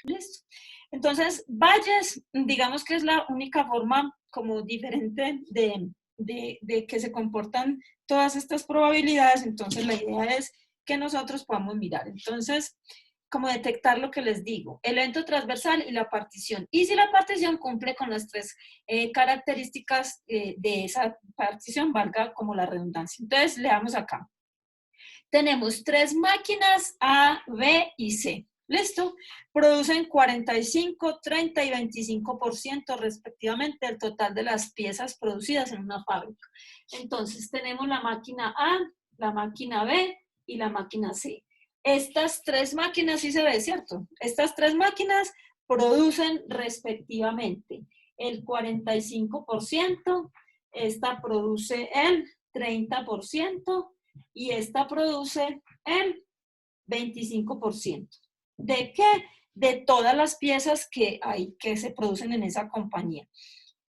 Listo. Entonces, Bayes, digamos que es la única forma como diferente de que se comportan todas estas probabilidades. Entonces, la idea es que nosotros podamos mirar. Entonces, como detectar lo que les digo, el evento transversal y la partición. Y si la partición cumple con las tres características de esa partición, valga como la redundancia. Entonces, leamos acá. Tenemos tres máquinas A, B y C. ¿Listo? Producen 45, 30 y 25% respectivamente del total de las piezas producidas en una fábrica. Entonces, tenemos la máquina A, la máquina B y la máquina C. Estas tres máquinas, sí se ve, ¿cierto? Estas tres máquinas producen respectivamente el 45%, esta produce el 30%, y esta produce el 25%. ¿De qué? De todas las piezas que hay que se producen en esa compañía.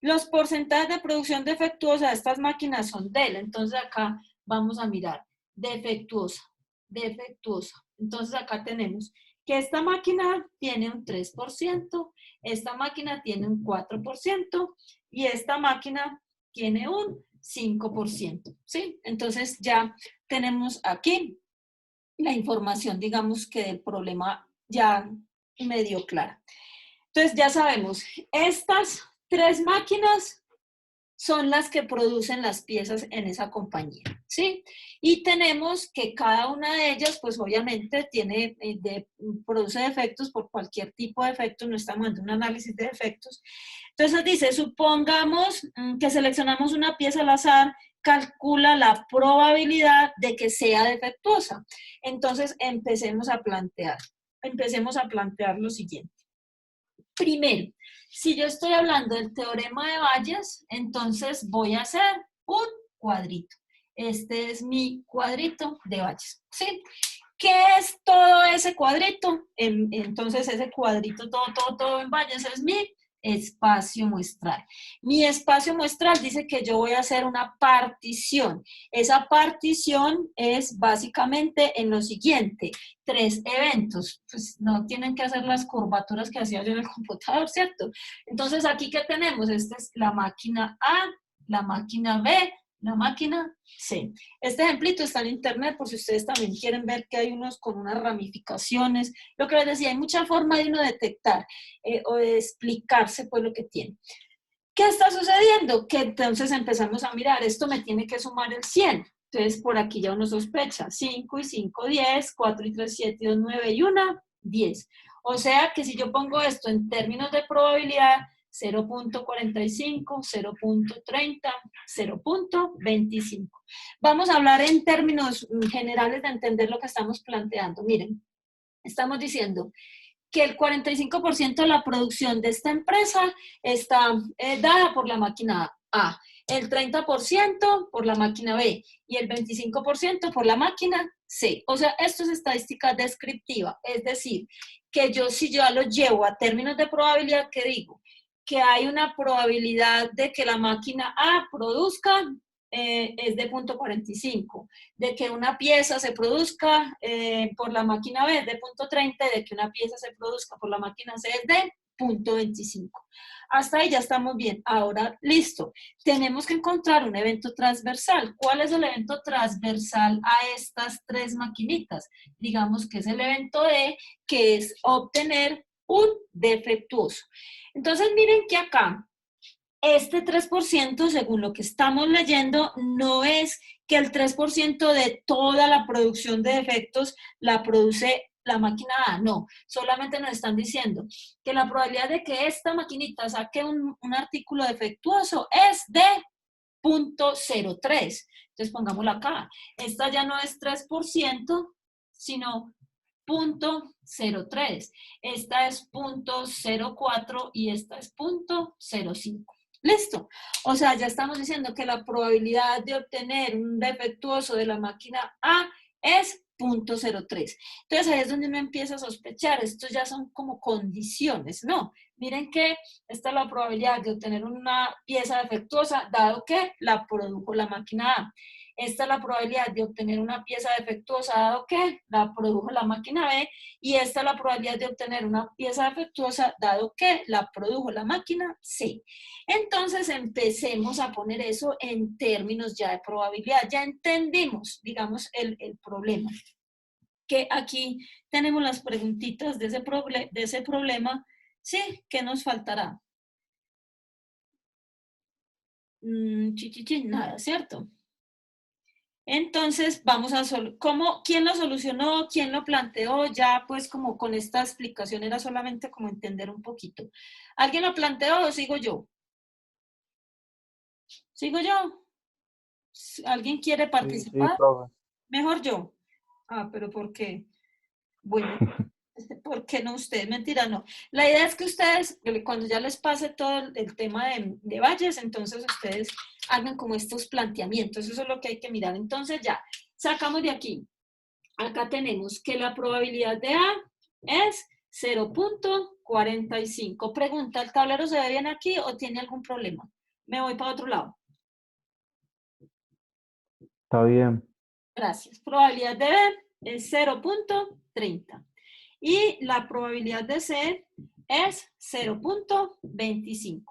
Los porcentajes de producción defectuosa de estas máquinas son DEL. Entonces acá vamos a mirar defectuosa, defectuosa. Entonces acá tenemos que esta máquina tiene un 3%, esta máquina tiene un 4% y esta máquina tiene un 5%, ¿sí? Entonces ya tenemos aquí la información, digamos que del problema ya medio clara. Entonces ya sabemos, estas tres máquinas son las que producen las piezas en esa compañía, ¿sí? Y tenemos que cada una de ellas, pues obviamente tiene, produce defectos por cualquier tipo de defecto, no estamos haciendo un análisis de defectos. Entonces dice, supongamos que seleccionamos una pieza al azar, calcula la probabilidad de que sea defectuosa. Entonces empecemos a plantear lo siguiente. Primero, si yo estoy hablando del teorema de Bayes, entonces voy a hacer un cuadrito. Este es mi cuadrito de Bayes, ¿sí? ¿Qué es todo ese cuadrito? Entonces ese cuadrito, todo en Bayes es mi espacio muestral. Mi espacio muestral dice que yo voy a hacer una partición. Esa partición es básicamente en lo siguiente, tres eventos. Pues no tienen que hacer las curvaturas que hacía yo en el computador, ¿cierto? Entonces aquí, ¿qué tenemos? Esta es la máquina A, la máquina B, la máquina C. Este ejemplito está en internet por si ustedes también quieren ver que hay unos con unas ramificaciones. Lo que les decía, hay mucha forma de uno detectar o de explicarse pues lo que tiene. ¿Qué está sucediendo? Que entonces empezamos a mirar, esto me tiene que sumar el 100. Entonces por aquí ya uno sospecha, 5 y 5, 10, 4 y 3, 7 y 2, 9 y 1, 10. O sea que si yo pongo esto en términos de probabilidad, 0.45, 0.30, 0.25. Vamos a hablar en términos generales de entender lo que estamos planteando. Miren, estamos diciendo que el 45% de la producción de esta empresa está dada por la máquina A, el 30% por la máquina B y el 25% por la máquina C. O sea, esto es estadística descriptiva, es decir, que yo si yo lo llevo a términos de probabilidad, ¿qué digo? Que hay una probabilidad de que la máquina A produzca es de 0.45, de que una pieza se produzca por la máquina B es de 0.30, de que una pieza se produzca por la máquina C es de 0.25. Hasta ahí ya estamos bien. Ahora, listo. Tenemos que encontrar un evento transversal. ¿Cuál es el evento transversal a estas tres maquinitas? Digamos que es el evento D, que es obtener un defectuoso. Entonces, miren que acá, este 3%, según lo que estamos leyendo, no es que el 3% de toda la producción de defectos la produce la máquina A, no, solamente nos están diciendo que la probabilidad de que esta maquinita saque un artículo defectuoso es de 0.03. Entonces pongámoslo acá. Esta ya no es 3%, sino 0.03. Esta es 0.04 y esta es 0.05. Listo. O sea, ya estamos diciendo que la probabilidad de obtener un defectuoso de la máquina A es 0.03. Entonces ahí es donde uno empieza a sospechar. Estos ya son como condiciones, ¿no? Miren que esta es la probabilidad de obtener una pieza defectuosa dado que la produjo la máquina A. Esta es la probabilidad de obtener una pieza defectuosa dado que la produjo la máquina B, y esta es la probabilidad de obtener una pieza defectuosa dado que la produjo la máquina C. Entonces empecemos a poner eso en términos ya de probabilidad. Ya entendimos, digamos, el problema. Que aquí tenemos las preguntitas de ese problema. Sí, ¿qué nos faltará? Nada, ¿cierto? Entonces, vamos a ¿quién lo solucionó? ¿Quién lo planteó? Ya, pues, como con esta explicación era solamente como entender un poquito. ¿Alguien lo planteó o sigo yo? ¿Sigo yo? ¿Alguien quiere Sí, sí, participar? profe. Mejor yo. Ah, pero ¿por qué? Bueno, ¿por qué no ustedes? Mentira, no. La idea es que ustedes, cuando ya les pase todo el tema de valles, entonces ustedes hagan como estos planteamientos. Eso es lo que hay que mirar. Entonces ya, sacamos de aquí. Acá tenemos que la probabilidad de A es 0.45. Pregunta, ¿el tablero se ve bien aquí o tiene algún problema? Me voy para otro lado. Está bien. Gracias. Probabilidad de B es 0.30. Y la probabilidad de C es 0.25.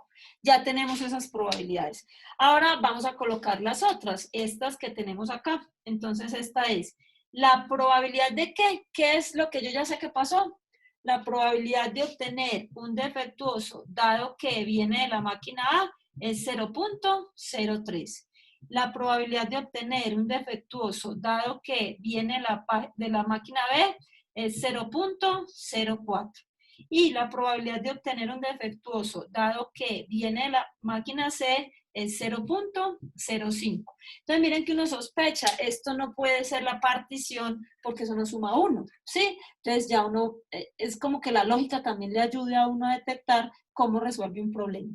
Ya tenemos esas probabilidades. Ahora vamos a colocar las otras, estas que tenemos acá. Entonces esta es la probabilidad de ¿qué? ¿Qué es lo que yo ya sé que pasó? La probabilidad de obtener un defectuoso dado que viene de la máquina A es 0.03. La probabilidad de obtener un defectuoso dado que viene de la máquina B es 0.04. Y la probabilidad de obtener un defectuoso dado que viene de la máquina C es 0.05. Entonces miren que uno sospecha, esto no puede ser la partición porque eso no suma 1, ¿sí? Entonces ya uno, es como que la lógica también le ayude a uno a detectar cómo resuelve un problema.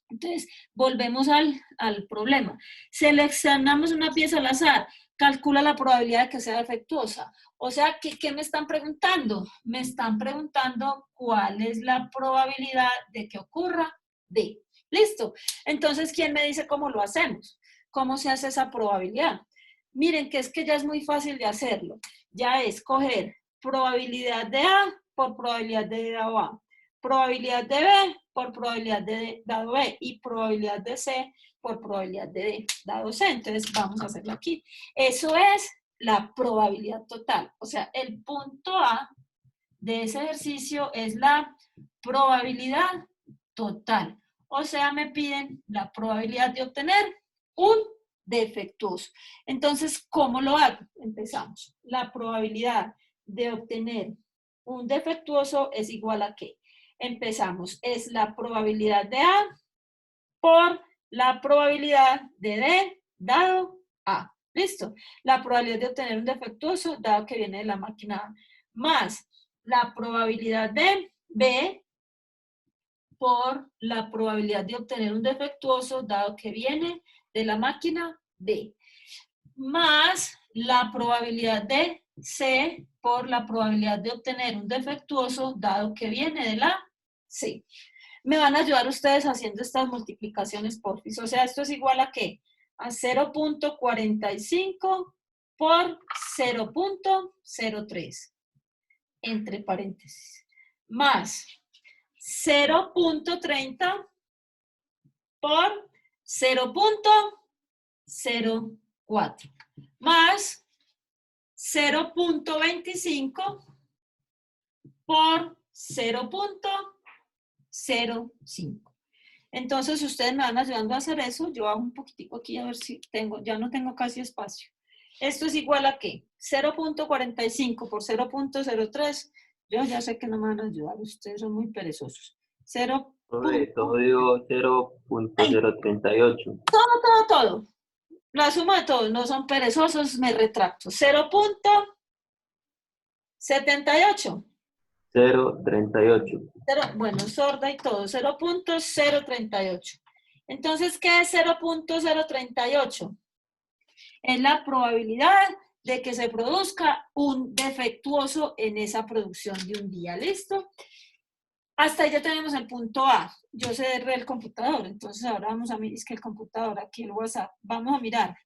Entonces, volvemos al problema. Seleccionamos una pieza al azar, calcula la probabilidad de que sea defectuosa. O sea, ¿qué me están preguntando? Me están preguntando cuál es la probabilidad de que ocurra D. Listo. Entonces, ¿quién me dice cómo lo hacemos? ¿Cómo se hace esa probabilidad? Miren que es que ya es muy fácil de hacerlo. Ya es coger probabilidad de A por probabilidad de dado A, probabilidad de B por probabilidad de dado B y probabilidad de C por probabilidad de D dado C. Entonces vamos a hacerlo aquí. Eso es la probabilidad total. O sea, el punto A de ese ejercicio es la probabilidad total. O sea, me piden la probabilidad de obtener un defectuoso. Entonces, ¿cómo lo hago? Empezamos. La probabilidad de obtener un defectuoso es igual a ¿qué? Empezamos. Es la probabilidad de A por la probabilidad de D dado A. ¿Listo? La probabilidad de obtener un defectuoso dado que viene de la máquina A más la probabilidad de B por la probabilidad de obtener un defectuoso dado que viene de la máquina D, más la probabilidad de C por la probabilidad de obtener un defectuoso dado que viene de la C. Me van a ayudar ustedes haciendo estas multiplicaciones, porfis. O sea, esto es igual a ¿qué? A 0.45 por 0.03, entre paréntesis, más 0.30 por 0.04 más 0.25 por 0.05. Entonces ustedes me van ayudando a hacer eso. Yo hago un poquitico aquí a ver si tengo, ya no tengo casi espacio. Esto es igual a ¿qué? 0.45 por 0.03. Yo ya sé que no me van a ayudar, ustedes son muy perezosos. 0. Todo dio Ay, 0.038. todo. La suma de todos, no son perezosos, me retracto. 0.78. 0.38. Bueno, sorda y todo, 0.038. Entonces, ¿qué es 0.038? Es la probabilidad de que se produzca un defectuoso en esa producción de un día. ¿Listo? Hasta ahí ya tenemos el punto A. Yo sé el computador, entonces ahora vamos a mirar, es que el computador, aquí el WhatsApp, vamos a mirar.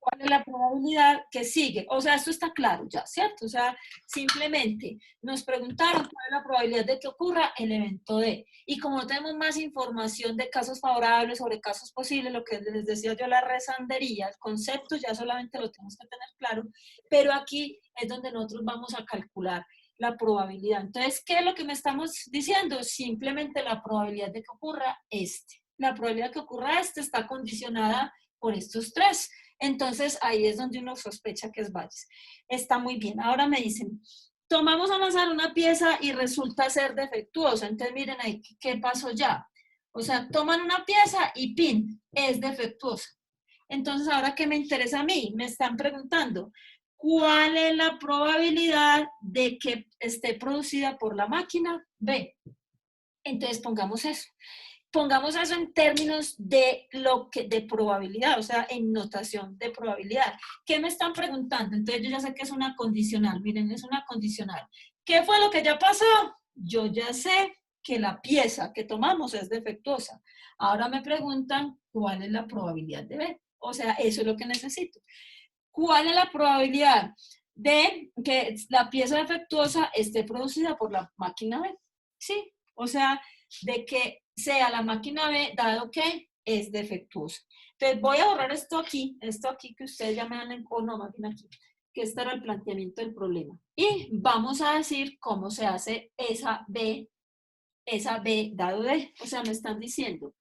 ¿cuál es la probabilidad que sigue? O sea, esto está claro ya, ¿cierto? O sea, simplemente nos preguntaron cuál es la probabilidad de que ocurra el evento D. Y como no tenemos más información de casos favorables sobre casos posibles, lo que les decía yo, la rezandería, el concepto ya solamente lo tenemos que tener claro, pero aquí es donde nosotros vamos a calcular la probabilidad. Entonces, ¿qué es lo que me estamos diciendo? Simplemente la probabilidad de que ocurra este. La probabilidad de que ocurra este está condicionada por estos tres. Entonces, ahí es donde uno sospecha que es Bayes. Está muy bien. Ahora me dicen, tomamos al azar una pieza y resulta ser defectuosa. Entonces, miren ahí, ¿qué pasó ya? O sea, toman una pieza y ¡pin! Es defectuosa. Entonces, ahora, ¿qué me interesa a mí? Me están preguntando, ¿cuál es la probabilidad de que esté producida por la máquina B? Entonces, pongamos eso. Pongamos eso en términos de de probabilidad, o sea, en notación de probabilidad. ¿Qué me están preguntando? Entonces yo ya sé que es una condicional, miren, es una condicional. ¿Qué fue lo que ya pasó? Yo ya sé que la pieza que tomamos es defectuosa. Ahora me preguntan cuál es la probabilidad de B. O sea, eso es lo que necesito. ¿Cuál es la probabilidad de que la pieza defectuosa esté producida por la máquina B? Sí, o sea, de que sea la máquina B, dado que es defectuosa. Entonces voy a borrar esto aquí que ustedes ya me dan en, o no, más bien aquí, que este era el planteamiento del problema. Y vamos a decir cómo se hace esa B dado D. O sea, me están diciendo,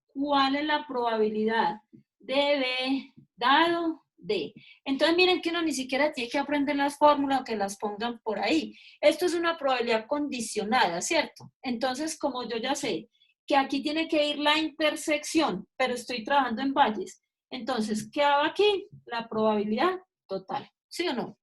¿cuál es la probabilidad de B dado D? Entonces miren que uno ni siquiera tiene que aprender las fórmulas o que las pongan por ahí. Esto es una probabilidad condicionada, ¿cierto? Entonces, como yo ya sé que aquí tiene que ir la intersección, pero estoy trabajando en valles, entonces, ¿qué hago aquí? La probabilidad total, ¿sí o no?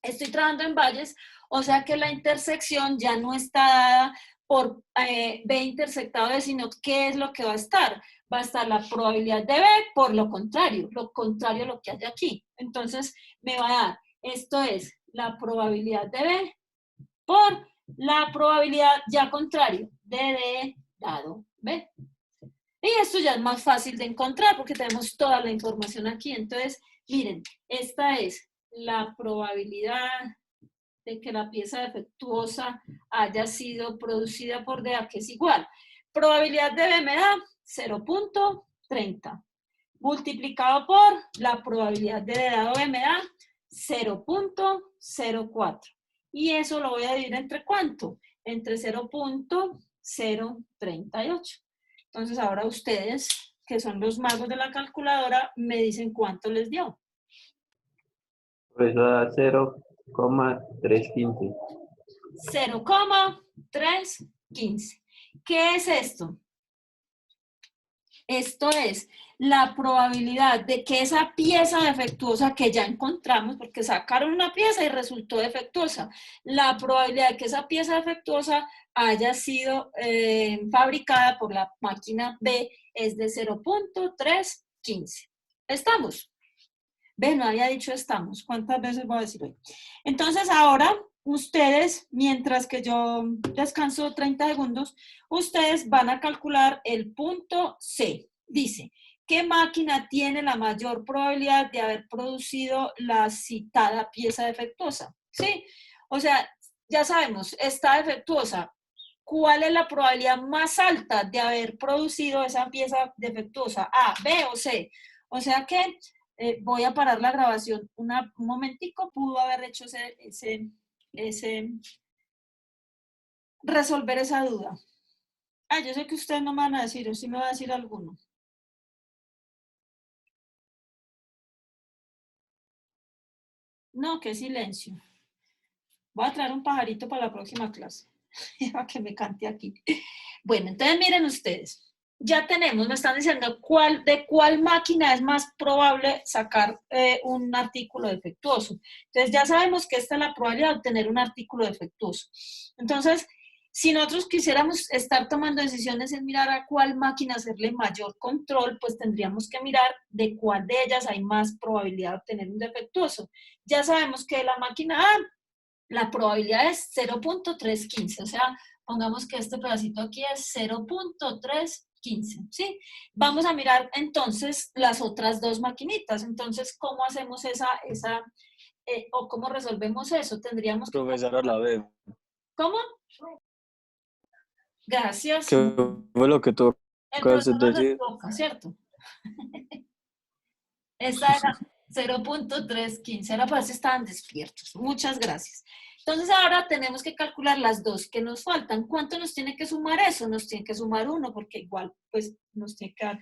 Estoy trabajando en valles, o sea que la intersección ya no está dada por B intersectado de, sino ¿qué es lo que va a estar? Va a estar la probabilidad de B por lo contrario a lo que hay aquí. Entonces, me va a dar, esto es la probabilidad de B por la probabilidad ya contrario de D dado B. Y esto ya es más fácil de encontrar porque tenemos toda la información aquí. Entonces, miren, esta es la probabilidad de que la pieza defectuosa haya sido producida por DA, que es igual. Probabilidad de B me da 0.30. Multiplicado por la probabilidad de D dado B me da 0.04. Y eso lo voy a dividir entre ¿cuánto? Entre 0.038. Entonces ahora ustedes, que son los magos de la calculadora, me dicen cuánto les dio. Pues eso da 0,315. 0,315. ¿Qué es esto? Esto es la probabilidad de que esa pieza defectuosa que ya encontramos, porque sacaron una pieza y resultó defectuosa, la probabilidad de que esa pieza defectuosa haya sido fabricada por la máquina B es de 0.315. ¿Estamos? Ve, no había dicho estamos. ¿Cuántas veces voy a decir hoy? Entonces ahora ustedes, mientras que yo descanso 30 segundos, ustedes van a calcular el punto C. Dice, ¿qué máquina tiene la mayor probabilidad de haber producido la citada pieza defectuosa? ¿Sí? O sea, ya sabemos, está defectuosa. ¿Cuál es la probabilidad más alta de haber producido esa pieza defectuosa? A, B o C. O sea que voy a parar la grabación un momentico, pudo haber hecho resolver esa duda. Ah, yo sé que ustedes no me van a decir, o sí me va a decir alguno. No, qué silencio. Voy a traer un pajarito para la próxima clase, para que me cante aquí. Bueno, entonces miren ustedes. Ya tenemos, me están diciendo de cuál máquina es más probable sacar un artículo defectuoso. Entonces ya sabemos que esta es la probabilidad de obtener un artículo defectuoso. Entonces, si nosotros quisiéramos estar tomando decisiones en mirar a cuál máquina hacerle mayor control, pues tendríamos que mirar de cuál de ellas hay más probabilidad de obtener un defectuoso. Ya sabemos que la máquina A, la probabilidad es 0.315, o sea, pongamos que este pedacito aquí es 0.315. 15, ¿sí? Vamos a mirar entonces las otras dos maquinitas. Entonces, ¿cómo hacemos o cómo resolvemos eso? Tendríamos que... Profesora, la veo. ¿Cómo? Gracias. ¿Qué fue lo que tú El acabas de profesor nos decir? equivoca, ¿cierto? Esa era 0.315. Ahora pues estaban despiertos. Muchas gracias. Entonces ahora tenemos que calcular las dos que nos faltan. ¿Cuánto nos tiene que sumar eso? Nos tiene que sumar 1 porque igual pues nos tiene que dar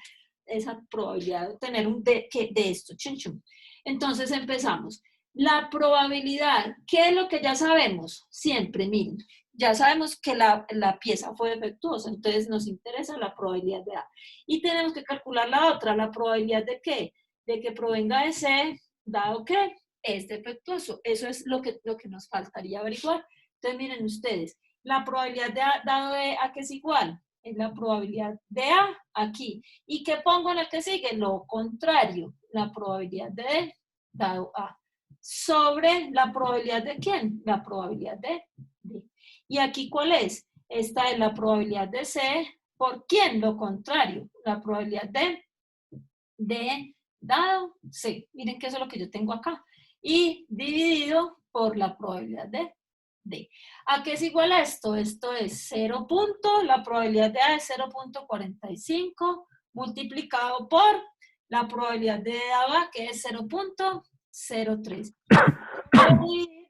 esa probabilidad de tener de esto. Chun, chun. Entonces empezamos. La probabilidad, ¿qué es lo que ya sabemos? Siempre, miren, ya sabemos que la pieza fue defectuosa, entonces nos interesa la probabilidad de A. Y tenemos que calcular la otra, la probabilidad de ¿qué? De que provenga de C, dado que es defectuoso. Eso es lo que nos faltaría averiguar. Entonces, miren ustedes, la probabilidad de A, dado de A que es igual, es la probabilidad de A aquí. ¿Y qué pongo en el que sigue? Lo contrario, la probabilidad de D, dado A. Sobre la probabilidad de ¿quién? La probabilidad de D. ¿Y aquí cuál es? Esta es la probabilidad de C. ¿Por quién? Lo contrario, la probabilidad de D dado C. Miren que eso es lo que yo tengo acá. Y dividido por la probabilidad de D. ¿A qué es igual a esto? Esto es 0 punto, la probabilidad de A es 0.45 multiplicado por la probabilidad de A que es 0.03.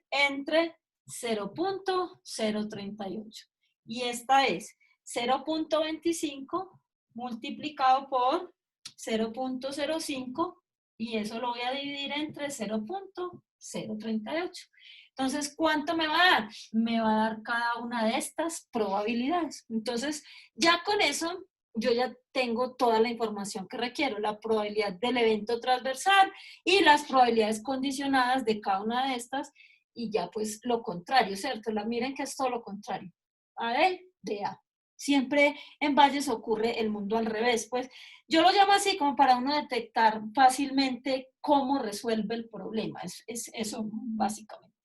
Entre 0.038. Y esta es 0.25 multiplicado por 0.05 y eso lo voy a dividir entre 0.038. Entonces, ¿cuánto me va a dar? Me va a dar cada una de estas probabilidades. Entonces, ya con eso, yo ya tengo toda la información que requiero, la probabilidad del evento transversal y las probabilidades condicionadas de cada una de estas y ya pues lo contrario, ¿cierto? Miren que es todo lo contrario. A de A. Siempre en Valles ocurre el mundo al revés. Pues yo lo llamo así como para uno detectar fácilmente cómo resuelve el problema. Es eso básicamente.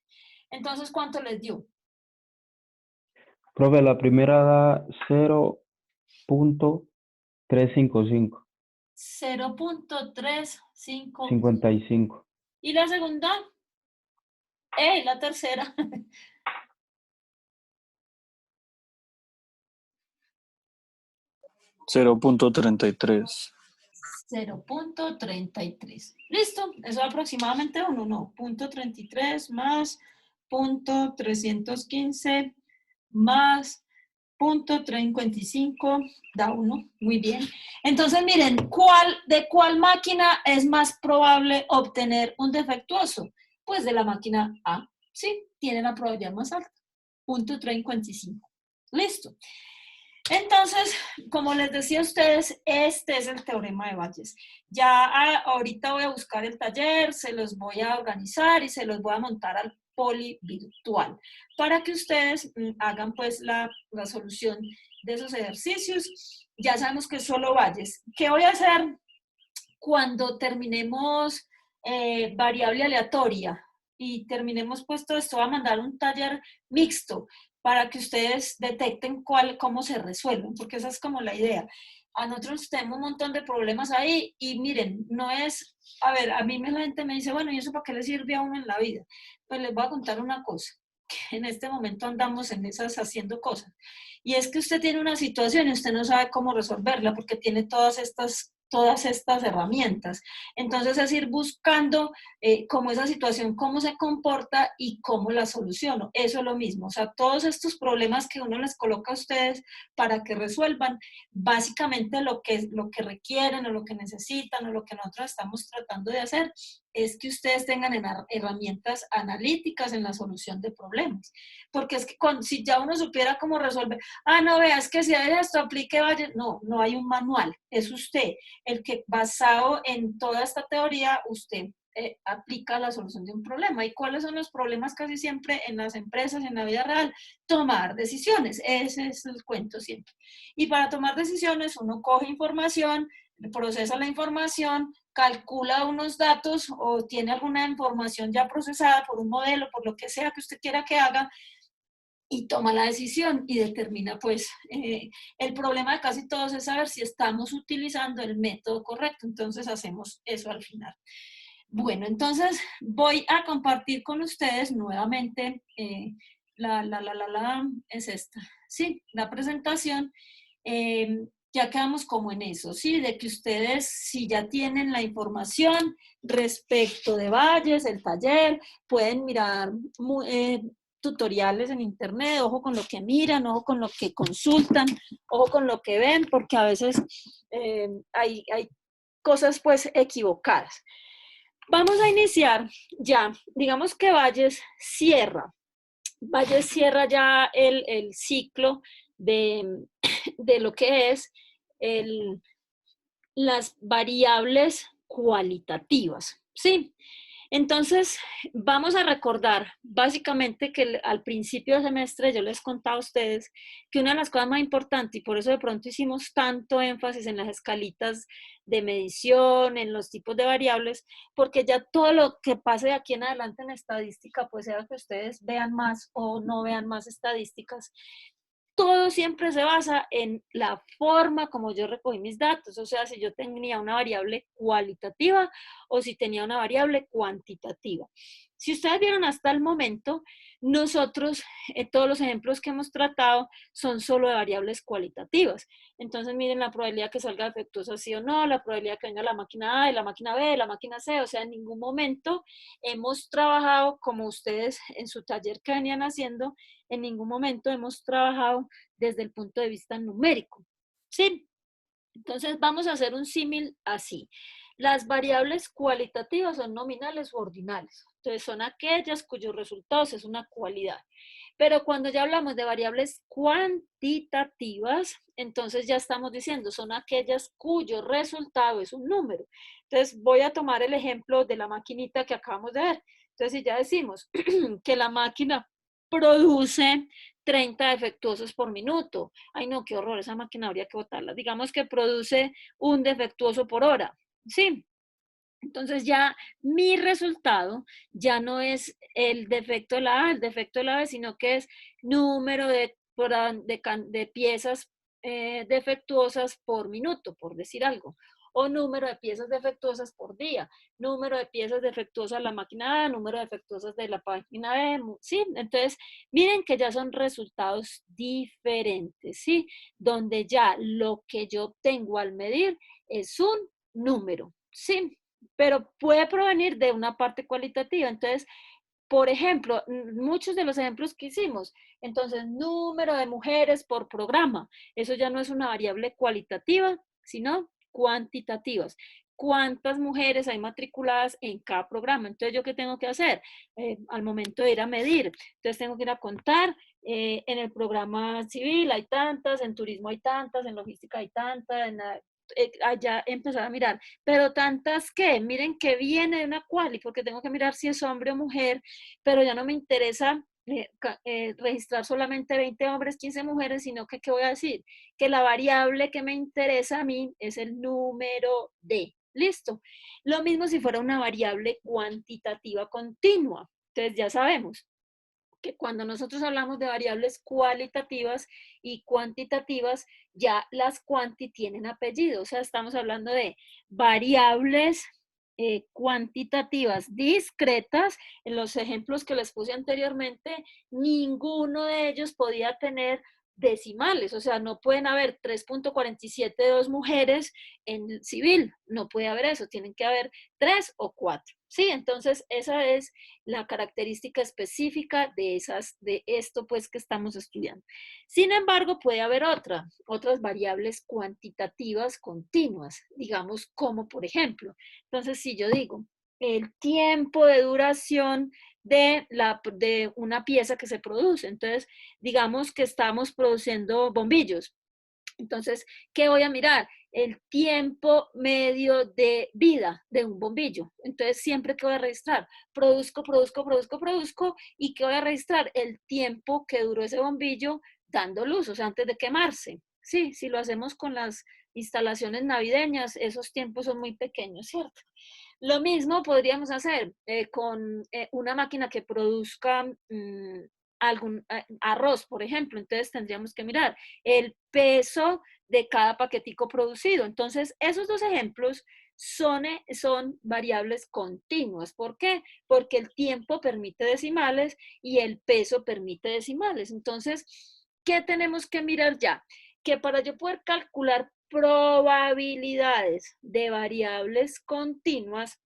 Entonces, ¿cuánto les dio? Profe, la primera da 0.355. 0.35. 55. ¿Y la segunda? ¿Y la tercera? 0.33. 0.33. ¿Listo? Eso es aproximadamente 1, no. 0.33 más 0.315 más 0.355 da 1. Muy bien. Entonces, miren, ¿de cuál máquina es más probable obtener un defectuoso? Pues de la máquina A. Sí, tiene la probabilidad más alta. 0.355. Listo. Entonces, como les decía a ustedes, este es el teorema de Bayes. Ya ahorita voy a buscar el taller, se los voy a organizar y se los voy a montar al poli virtual para que ustedes hagan pues la solución de esos ejercicios. Ya sabemos que es solo Bayes. ¿Qué voy a hacer cuando terminemos variable aleatoria y terminemos pues todo esto? Voy a mandar un taller mixto para que ustedes detecten cómo se resuelven, porque esa es como la idea. A nosotros tenemos un montón de problemas ahí y miren, no es, a ver, a mí la gente me dice, bueno, ¿y eso para qué le sirve a uno en la vida? Pues les voy a contar una cosa, que en este momento andamos en esas haciendo cosas, y es que usted tiene una situación y usted no sabe cómo resolverla porque tiene todas estas herramientas. Entonces es ir buscando cómo esa situación, cómo se comporta y cómo la soluciono. Eso es lo mismo. O sea, todos estos problemas que uno les coloca a ustedes para que resuelvan, básicamente lo que requieren o lo que necesitan o lo que nosotros estamos tratando de hacer es que ustedes tengan herramientas analíticas en la solución de problemas. Porque es que si ya uno supiera cómo resolver, no veas que si hay esto aplique, vaya, no hay un manual, es usted el que basado en toda esta teoría, usted aplica la solución de un problema. ¿Y cuáles son los problemas casi siempre en las empresas, en la vida real? Tomar decisiones, ese es el cuento siempre. Y para tomar decisiones uno coge información, procesa la información, calcula unos datos o tiene alguna información ya procesada por un modelo, por lo que sea que usted quiera que haga, y toma la decisión y determina, pues, el problema de casi todos es saber si estamos utilizando el método correcto, entonces hacemos eso al final. Bueno, entonces voy a compartir con ustedes nuevamente, es esta, sí, la presentación. Ya quedamos como en eso, sí, de que ustedes, si ya tienen la información respecto de Valles, el taller, pueden mirar tutoriales en internet, ojo con lo que miran, ojo con lo que consultan, ojo con lo que ven, porque a veces hay cosas pues equivocadas. Vamos a iniciar ya, digamos que Valles cierra ya el ciclo de lo que es las variables cualitativas, ¿sí? Entonces, vamos a recordar básicamente que al principio del semestre yo les contaba a ustedes que una de las cosas más importantes, y por eso de pronto hicimos tanto énfasis en las escalitas de medición, en los tipos de variables, porque ya todo lo que pase de aquí en adelante en estadística, pues sea que ustedes vean más o no vean más estadísticas, todo siempre se basa en la forma como yo recogí mis datos, o sea, si yo tenía una variable cualitativa o si tenía una variable cuantitativa. Si ustedes vieron hasta el momento, nosotros, todos los ejemplos que hemos tratado son solo de variables cualitativas. Entonces, miren la probabilidad que salga defectuosa sí o no, la probabilidad que venga la máquina A, de la máquina B, de la máquina C, o sea, en ningún momento hemos trabajado como ustedes en su taller que venían haciendo, en ningún momento hemos trabajado desde el punto de vista numérico. ¿Sí? Entonces vamos a hacer un símil así. Las variables cualitativas son nominales o ordinales. Entonces son aquellas cuyos resultados es una cualidad. Pero cuando ya hablamos de variables cuantitativas, entonces ya estamos diciendo, son aquellas cuyo resultado es un número. Entonces voy a tomar el ejemplo de la maquinita que acabamos de ver. Entonces si ya decimos que la máquina produce 30 defectuosos por minuto. Ay, no, qué horror, esa máquina habría que botarla. Digamos que produce un defectuoso por hora. Sí. Entonces ya mi resultado ya no es el defecto de la A, el defecto de la B, sino que es número de piezas defectuosas por minuto, por decir algo. O número de piezas defectuosas por día, número de piezas defectuosas de la máquina A, número de defectuosas de la máquina B, ¿sí? Entonces, miren que ya son resultados diferentes, ¿sí? Donde ya lo que yo obtengo al medir es un número, ¿sí? Pero puede provenir de una parte cualitativa. Entonces, por ejemplo, muchos de los ejemplos que hicimos, entonces, número de mujeres por programa, eso ya no es una variable cualitativa, sino cuantitativas. ¿Cuántas mujeres hay matriculadas en cada programa? Entonces, ¿yo qué tengo que hacer? Al momento de ir a medir, entonces tengo que ir a contar, en el programa civil hay tantas, en turismo hay tantas, en logística hay tantas, allá empezar a mirar, pero tantas que, miren que viene de una quali, porque tengo que mirar si es hombre o mujer, pero ya no me interesa registrar solamente 20 hombres, 15 mujeres, sino que, ¿qué voy a decir? Que la variable que me interesa a mí es el número de. Listo. Lo mismo si fuera una variable cuantitativa continua. Entonces ya sabemos que cuando nosotros hablamos de variables cualitativas y cuantitativas, ya las cuanti tienen apellido, o sea, estamos hablando de variables cuantitativas discretas. En los ejemplos que les puse anteriormente, ninguno de ellos podía tener decimales, o sea, no pueden haber 3.47 mujeres en civil, no puede haber eso, tienen que haber 3 o 4. Sí, entonces esa es la característica específica de esto pues que estamos estudiando. Sin embargo, puede haber otras variables cuantitativas continuas, digamos como por ejemplo, entonces si yo digo el tiempo de duración de una pieza que se produce, entonces digamos que estamos produciendo bombillos. Entonces, ¿qué voy a mirar? El tiempo medio de vida de un bombillo. Entonces, siempre que voy a registrar, produzco, y ¿qué voy a registrar? El tiempo que duró ese bombillo dando luz, o sea, antes de quemarse. Sí, si lo hacemos con las instalaciones navideñas, esos tiempos son muy pequeños, ¿cierto? Lo mismo podríamos hacer con una máquina que produzca arroz, por ejemplo. Entonces tendríamos que mirar el peso de cada paquetico producido. Entonces, esos dos ejemplos son variables continuas. ¿Por qué? Porque el tiempo permite decimales y el peso permite decimales. Entonces, ¿qué tenemos que mirar ya? Que para yo poder calcular probabilidades de variables continuas,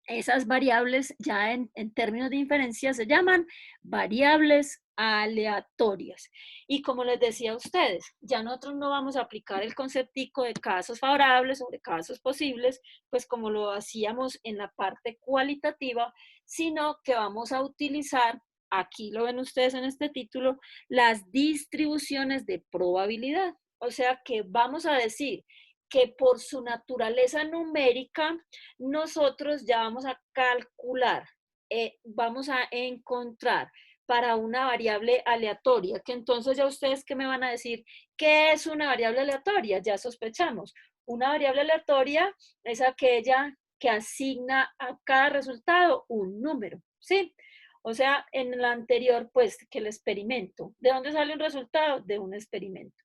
esas variables ya en términos de inferencia se llaman variables aleatorias. Y como les decía a ustedes, ya nosotros no vamos a aplicar el conceptico de casos favorables sobre casos posibles, pues como lo hacíamos en la parte cualitativa, sino que vamos a utilizar, aquí lo ven ustedes en este título, las distribuciones de probabilidad. O sea que vamos a decir que por su naturaleza numérica, nosotros ya vamos a calcular, vamos a encontrar para una variable aleatoria, que entonces ya ustedes ¿qué me van a decir? ¿Qué es una variable aleatoria? Ya sospechamos. Una variable aleatoria es aquella que asigna a cada resultado un número, ¿sí? O sea, en el anterior, pues, que el experimento. ¿De dónde sale un resultado? De un experimento.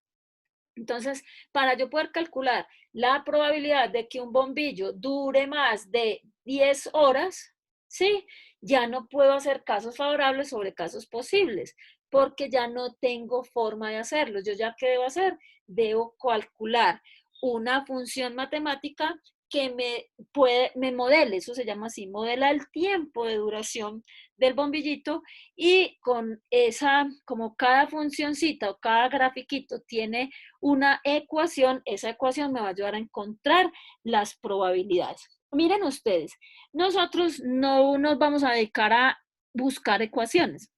Entonces, para yo poder calcular la probabilidad de que un bombillo dure más de 10 horas, ¿sí? Ya no puedo hacer casos favorables sobre casos posibles, porque ya no tengo forma de hacerlo. Yo ya, ¿qué debo hacer? Debo calcular una función matemática que me modele, eso se llama así, modela el tiempo de duración del bombillito, y con esa, como cada funcioncita o cada grafiquito tiene una ecuación, esa ecuación me va a ayudar a encontrar las probabilidades. Miren ustedes, nosotros no nos vamos a dedicar a buscar ecuaciones,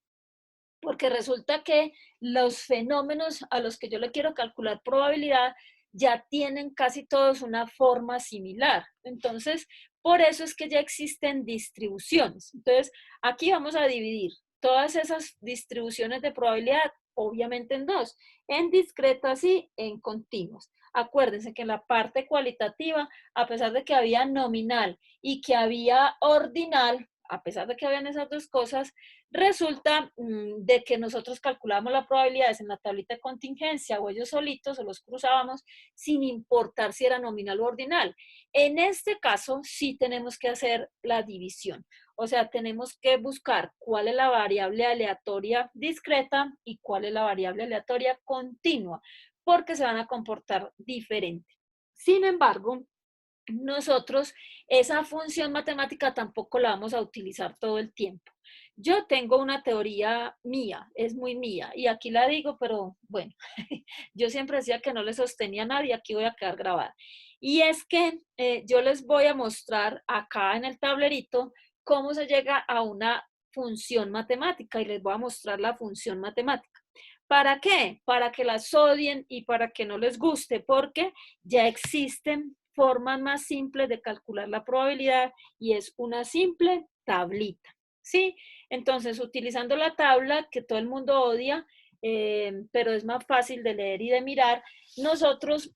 porque resulta que los fenómenos a los que yo le quiero calcular probabilidad ya tienen casi todos una forma similar. Entonces, por eso es que ya existen distribuciones. Entonces, aquí vamos a dividir todas esas distribuciones de probabilidad, obviamente en dos, en discretas y en continuas. Acuérdense que en la parte cualitativa, a pesar de que había nominal y que había ordinal, a pesar de que habían esas dos cosas, resulta de que nosotros calculamos las probabilidades en la tablita de contingencia o ellos solitos o los cruzábamos sin importar si era nominal o ordinal. En este caso sí tenemos que hacer la división. O sea, tenemos que buscar cuál es la variable aleatoria discreta y cuál es la variable aleatoria continua, porque se van a comportar diferente. Sin embargo, nosotros esa función matemática tampoco la vamos a utilizar todo el tiempo. Yo tengo una teoría mía, es muy mía, y aquí la digo, pero bueno, yo siempre decía que no le sostenía a nadie, aquí voy a quedar grabada. Y es que yo les voy a mostrar acá en el tablerito cómo se llega a una función matemática, y les voy a mostrar la función matemática. ¿Para qué? Para que las odien y para que no les guste, porque ya existen formas más simples de calcular la probabilidad y es una simple tablita, ¿sí? Entonces, utilizando la tabla que todo el mundo odia, pero es más fácil de leer y de mirar, nosotros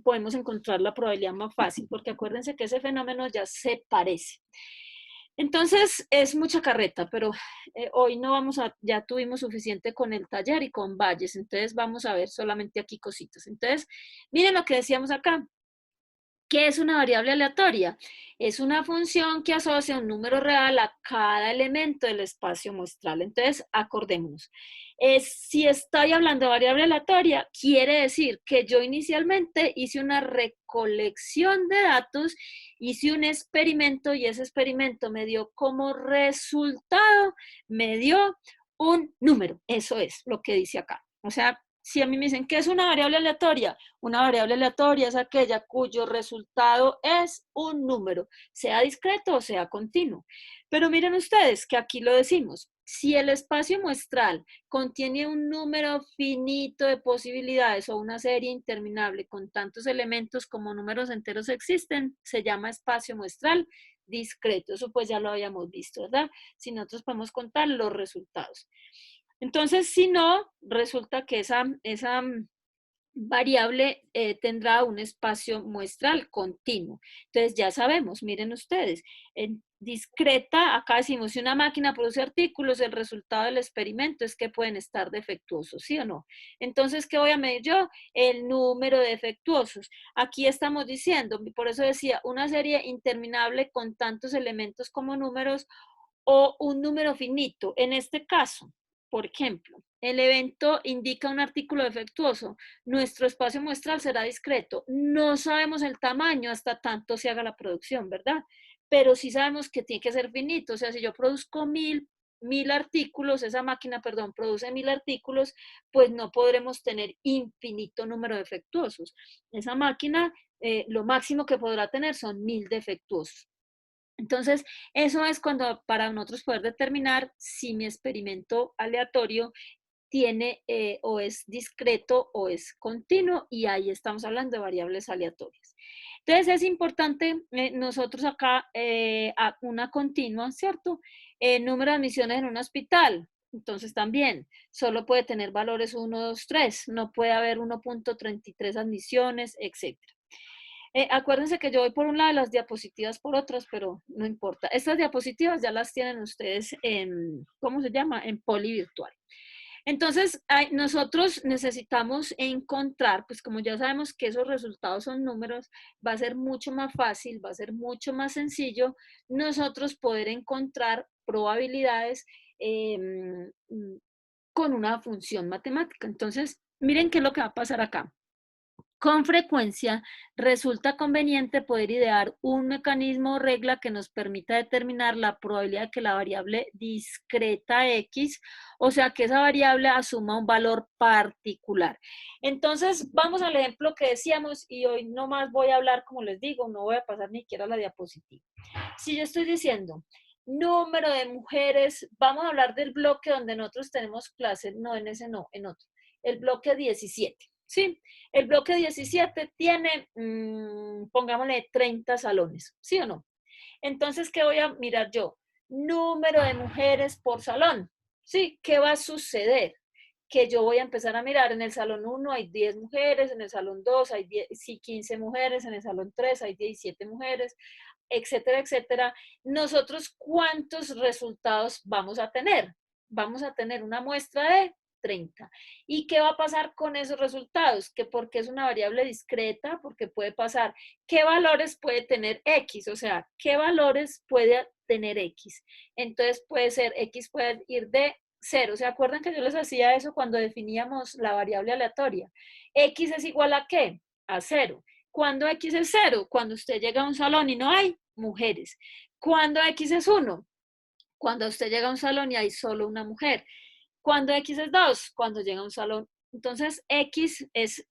podemos encontrar la probabilidad más fácil, porque acuérdense que ese fenómeno ya se parece. Entonces, es mucha carreta, pero hoy no vamos a, ya tuvimos suficiente con el taller y con Valles, entonces vamos a ver solamente aquí cositas. Entonces, miren lo que decíamos acá. ¿Qué es una variable aleatoria? Es una función que asocia un número real a cada elemento del espacio muestral. Entonces, acordémonos. Si estoy hablando de variable aleatoria, quiere decir que yo inicialmente hice una recolección de datos, hice un experimento y ese experimento me dio como resultado, me dio un número. Eso es lo que dice acá. O sea, si a mí me dicen, ¿qué es una variable aleatoria? Una variable aleatoria es aquella cuyo resultado es un número, sea discreto o sea continuo. Pero miren ustedes que aquí lo decimos. Si el espacio muestral contiene un número finito de posibilidades o una serie interminable con tantos elementos como números enteros existen, se llama espacio muestral discreto. Eso pues ya lo habíamos visto, ¿verdad? Si nosotros podemos contar los resultados. Entonces, si no, resulta que esa variable tendrá un espacio muestral continuo. Entonces, ya sabemos, miren ustedes, discreta, acá decimos, si una máquina produce artículos, el resultado del experimento es que pueden estar defectuosos, ¿sí o no? Entonces, ¿qué voy a medir yo? El número de defectuosos. Aquí estamos diciendo, por eso decía, una serie interminable con tantos elementos como números o un número finito. En este caso, por ejemplo, el evento indica un artículo defectuoso. Nuestro espacio muestral será discreto. No sabemos el tamaño hasta tanto se haga la producción, ¿verdad? Pero sí sabemos que tiene que ser finito. O sea, si yo produzco mil artículos, esa máquina, perdón, produce 1000 artículos, pues no podremos tener infinito número de defectuosos. Esa máquina, lo máximo que podrá tener son 1000 defectuosos. Entonces, eso es cuando para nosotros poder determinar si mi experimento aleatorio tiene o es discreto o es continuo, y ahí estamos hablando de variables aleatorias. Entonces es importante nosotros acá a una continua, ¿cierto? Número de admisiones en un hospital. Entonces también solo puede tener valores 1, 2, 3, no puede haber 1.33 admisiones, etc. Acuérdense que yo voy por un lado, las diapositivas por otras, pero no importa. Estas diapositivas ya las tienen ustedes en, ¿cómo se llama? En Poli Virtual. Entonces, nosotros necesitamos encontrar, pues como ya sabemos que esos resultados son números, va a ser mucho más fácil, va a ser mucho más sencillo nosotros poder encontrar probabilidades con una función matemática. Entonces, miren qué es lo que va a pasar acá. Con frecuencia resulta conveniente poder idear un mecanismo o regla que nos permita determinar la probabilidad de que la variable discreta X, o sea, que esa variable asuma un valor particular. Entonces, vamos al ejemplo que decíamos, y hoy nomás voy a hablar, como les digo, no voy a pasar ni siquiera la diapositiva. Si yo estoy diciendo número de mujeres, vamos a hablar del bloque donde nosotros tenemos clases, no, en ese no, en otro, el bloque 17. Sí, el bloque 17 tiene, pongámosle 30 salones, ¿sí o no? Entonces, ¿qué voy a mirar yo? Número de mujeres por salón, ¿sí? ¿Qué va a suceder? Que yo voy a empezar a mirar, en el salón 1 hay 10 mujeres, en el salón 2 hay 10, sí, 15 mujeres, en el salón 3 hay 17 mujeres, etcétera, etcétera. Nosotros, ¿cuántos resultados vamos a tener? Vamos a tener una muestra de 30. ¿Y qué va a pasar con esos resultados? Que porque es una variable discreta, porque puede pasar, ¿qué valores puede tener X? O sea, ¿qué valores puede tener X? Entonces puede ser, X puede ir de 0. ¿Se acuerdan que yo les hacía eso cuando definíamos la variable aleatoria? X es igual a ¿qué? A 0. ¿Cuándo X es 0? Cuando usted llega a un salón y no hay mujeres. ¿Cuándo X es 1? Cuando usted llega a un salón y hay solo una mujer. Cuando X es 2, cuando llega a un salón. Entonces, X es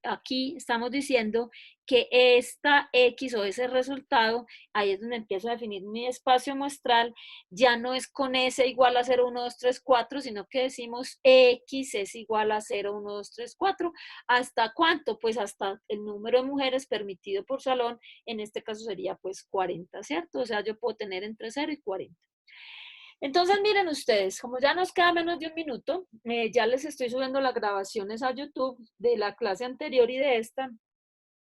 aquí estamos diciendo que esta X o ese resultado, ahí es donde empiezo a definir mi espacio muestral, ya no es con S igual a 0, 1, 2, 3, 4, sino que decimos X es igual a 0, 1, 2, 3, 4. ¿Hasta cuánto? Pues hasta el número de mujeres permitido por salón, en este caso sería pues 40, ¿cierto? O sea, yo puedo tener entre 0 y 40. Entonces, miren ustedes, como ya nos queda menos de un minuto, ya les estoy subiendo las grabaciones a YouTube de la clase anterior y de esta.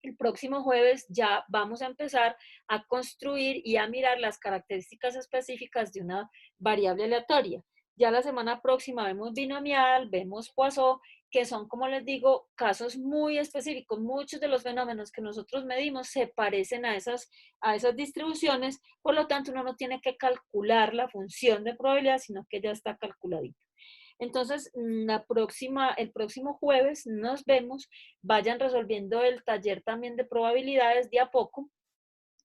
El próximo jueves ya vamos a empezar a construir y a mirar las características específicas de una variable aleatoria. Ya la semana próxima vemos binomial, vemos Poisson, que son, como les digo, casos muy específicos. Muchos de los fenómenos que nosotros medimos se parecen a esas distribuciones, por lo tanto uno no tiene que calcular la función de probabilidad, sino que ya está calculadita. Entonces, el próximo jueves nos vemos. Vayan resolviendo el taller también de probabilidades de a poco.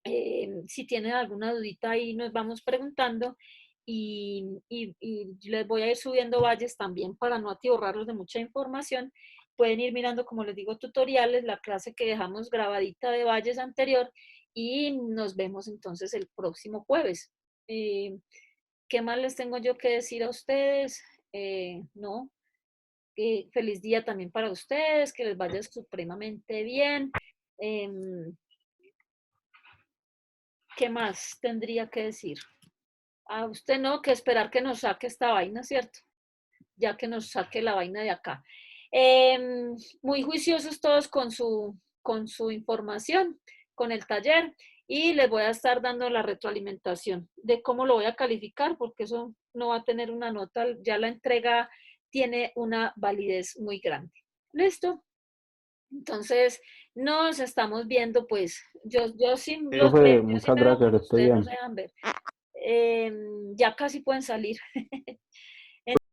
Si tienen alguna dudita ahí nos vamos preguntando, y les voy a ir subiendo valles también para no atiborrarlos de mucha información. Pueden ir mirando, como les digo, tutoriales, la clase que dejamos grabadita de valles anterior, y nos vemos entonces el próximo jueves. ¿Qué más les tengo yo que decir a ustedes? No, feliz día también para ustedes, que les vaya supremamente bien. ¿Qué más tendría que decir? A usted no, que esperar que nos saque esta vaina, ¿cierto? Ya que nos saque la vaina de acá. Muy juiciosos todos con su información, con el taller, y les voy a estar dando la retroalimentación de cómo lo voy a calificar, porque eso no va a tener una nota, ya la entrega tiene una validez muy grande. ¿Listo? Entonces, nos estamos viendo, pues, yo sí los Profe, veo, yo sí muchas me veo gracias, cuando estoy ustedes no se bien. dejan ver. Ya casi pueden salir.